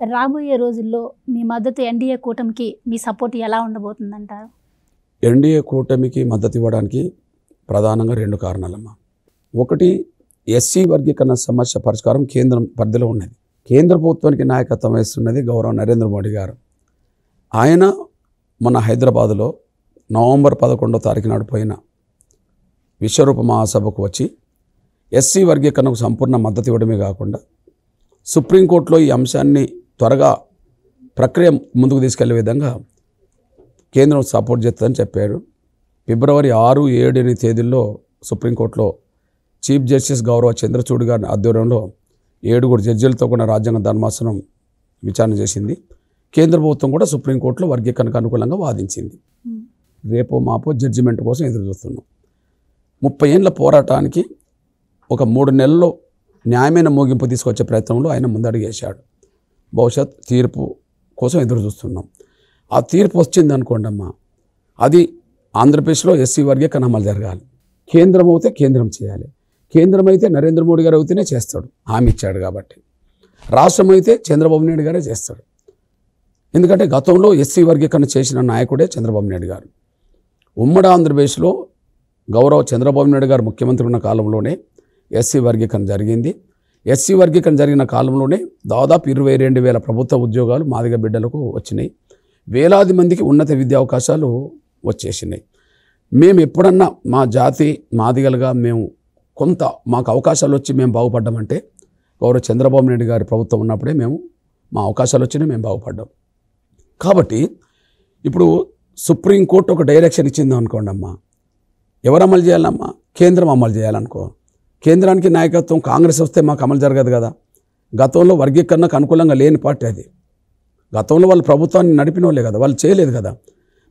రాబోయే రోజుల్లో మీ మద్దతు ఎన్డీఏ కూటమికి మీ సపోర్ట్ ఎలా ఉండబోతుందంటారు? ఎన్డీఏ కూటమికి మద్దతు ఇవ్వడానికి ప్రధానంగా 2 కారణాలమ్మా. ఒకటి, ఎస్సీ వర్గీకరణ సమస్య పరిష్కారం కేంద్రం పరిధిలో ఉన్నది. కేంద్ర ప్రభుత్వానికి నాయకత్వం వహిస్తున్నది గౌరవ నరేంద్ర మోడీ గారు. ఆయన మన హైదరాబాదులో నవంబర్ 11వ తారీఖు నాడు పోయిన విశ్వరూప మహాసభకు వచ్చి ఎస్సీ వర్గీకరణకు సంపూర్ణ మద్దతు ఇవ్వడమే కాకుండా సుప్రీంకోర్టులో ఈ అంశాన్ని త్వరగా ప్రక్రియ ముందుకు తీసుకెళ్లే విధంగా కేంద్రం సపోర్ట్ చేస్తుందని చెప్పారు. ఫిబ్రవరి 6, 7 తేదీల్లో సుప్రీంకోర్టులో చీఫ్ జస్టిస్ గౌరవ చంద్రచూడ్ గారి ఆధ్వర్యంలో 7 జడ్జీలతో కూడా రాజ్యాంగ ధర్మాసనం విచారణ చేసింది. కేంద్ర ప్రభుత్వం కూడా సుప్రీంకోర్టులో వర్గీకరణకు అనుకూలంగా వాదించింది. రేపో మాపో జడ్జిమెంట్ కోసం ఎదురు చూస్తున్నాం. 30 ఏళ్ల పోరాటానికి ఒక 3 నెలల్లో న్యాయమైన ముగింపు తీసుకొచ్చే ప్రయత్నంలో ఆయన ముందడుగేశాడు. భవిష్యత్ తీర్పు కోసం ఎదురు చూస్తున్నాం. ఆ తీర్పు వచ్చింది అనుకోండమ్మా, అది ఆంధ్రప్రదేశ్లో ఎస్సీ వర్గీకరణ అమలు జరగాలి. కేంద్రం అయితే కేంద్రం చేయాలి. కేంద్రం అయితే నరేంద్ర మోడీ గారు అయితేనే చేస్తాడు, హామీ ఇచ్చాడు కాబట్టి. రాష్ట్రం అయితే చంద్రబాబు నాయుడు గారే చేస్తాడు. ఎందుకంటే గతంలో ఎస్సీ వర్గీకరణ చేసిన నాయకుడే చంద్రబాబు నాయుడు గారు. ఉమ్మడి ఆంధ్రప్రదేశ్లో గౌరవ చంద్రబాబు నాయుడు గారు ముఖ్యమంత్రి ఉన్న కాలంలోనే ఎస్సీ వర్గీకరణ జరిగింది. ఎస్సీ వర్గీకరణ జరిగిన కాలంలోనే దాదాపు 22,000 ప్రభుత్వ ఉద్యోగాలు మాదిగ బిడ్డలకు వచ్చినాయి. వేలాది మందికి ఉన్నత విద్యా అవకాశాలు వచ్చేసినాయి. మేము ఎప్పుడన్నా మా జాతి మాదిగలుగా మేము కొంత మాకు అవకాశాలు వచ్చి మేము బాగుపడ్డామంటే గౌరవ చంద్రబాబు నాయుడు గారి ప్రభుత్వం ఉన్నప్పుడే మా అవకాశాలు వచ్చినాయి, మేము బాగుపడ్డాం. కాబట్టి ఇప్పుడు సుప్రీంకోర్టు ఒక డైరెక్షన్ ఇచ్చింది అనుకోండి అమ్మా, ఎవరు అమలు చేయాలమ్మా? కేంద్రం అమలు చేయాలనుకో. కేంద్రానికి నాయకత్వం కాంగ్రెస్ వస్తే మాకు అమలు జరగదు కదా. గతంలో వర్గీకరణకు అనుకూలంగా లేని పార్టీ అది. గతంలో వాళ్ళు ప్రభుత్వాన్ని నడిపిన వాళ్ళే కదా, వాళ్ళు చేయలేదు కదా.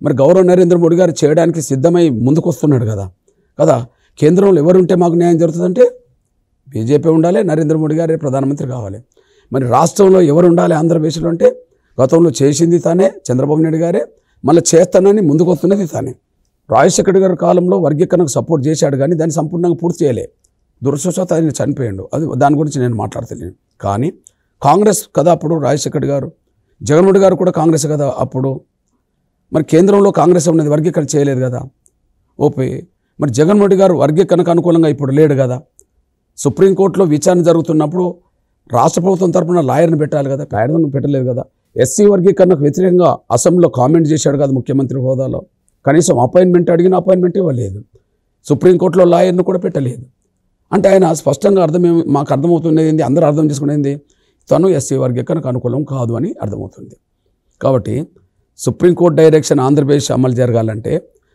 మరి గౌరవ నరేంద్ర మోడీ గారు చేయడానికి సిద్ధమై ముందుకు వస్తున్నాడు కదా. కేంద్రంలో ఎవరుంటే మాకు న్యాయం జరుగుతుందంటే బీజేపీ ఉండాలి, నరేంద్ర మోడీ గారే ప్రధానమంత్రి కావాలి. మరి రాష్ట్రంలో ఎవరు ఉండాలి ఆంధ్రప్రదేశ్లో అంటే గతంలో చేసింది తానే, చంద్రబాబు నాయుడు గారే, మళ్ళీ చేస్తానని ముందుకు వస్తున్నది తానే. రాజశేఖర్ గారి కాలంలో వర్గీకరణకు సపోర్ట్ చేశాడు కానీ దాన్ని సంపూర్ణంగా పూర్తి చేయలే. దురదృష్టవశాత్తు ఆయన చనిపోయాడు. అది దాని గురించి నేను మాట్లాడతలేను. కానీ కాంగ్రెస్ కదా అప్పుడు రాజశేఖర్ గారు, జగన్మోహన్ గారు కూడా కాంగ్రెస్ కదా అప్పుడు. మరి కేంద్రంలో కాంగ్రెస్ ఉన్నది, వర్గీకరణ చేయలేదు కదా ఓపీ. మరి జగన్మోహన్ గారు వర్గీకరణకు అనుకూలంగా ఇప్పుడు లేడు కదా. సుప్రీంకోర్టులో విచారణ జరుగుతున్నప్పుడు రాష్ట్ర ప్రభుత్వం తరఫున లాయర్ని పెట్టాలి కదా, లాయర్ను పెట్టలేదు కదా. ఎస్సీ వర్గీకరణకు వ్యతిరేకంగా అసెంబ్లీలో కామెంట్ చేశాడు కదా ముఖ్యమంత్రి హోదాలో. కనీసం అపాయింట్మెంట్ అడిగిన అపాయింట్మెంట్ ఇవ్వలేదు. సుప్రీంకోర్టులో లాయర్ను కూడా పెట్టలేదు. అంటే ఆయన స్పష్టంగా మాకు అర్థమవుతున్నది, అందరూ అర్థం చేసుకునేది తను ఎస్సీ వర్గీకరణకు అనుకూలం కాదు అని అర్థమవుతుంది. కాబట్టి సుప్రీంకోర్టు డైరెక్షన్ ఆంధ్రప్రదేశ్ అమలు జరగాలంటే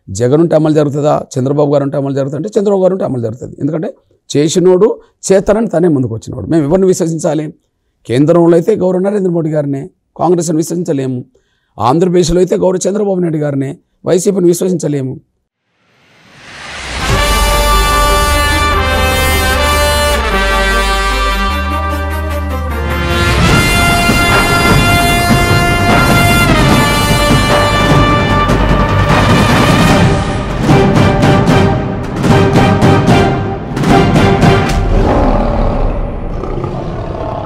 జగన్ ఉంటే అమలు జరుగుతుందా, చంద్రబాబు గారు ఉంటే అమలు జరుగుతుంది అంటే చంద్రబాబు గారు ఉంటే అమలు జరుగుతుంది. ఎందుకంటే చేసినోడు చేస్తారని తనే ముందుకు వచ్చినోడు. మేము ఎవరిని విశ్వసించాలి? కేంద్రంలో అయితే గౌరవ నరేంద్ర మోడీ గారినే, కాంగ్రెస్ని విశ్వసించలేము. ఆంధ్రప్రదేశ్లో అయితే గౌరవ చంద్రబాబు నాయుడు గారినే, వైసీపీని విశ్వసించలేము.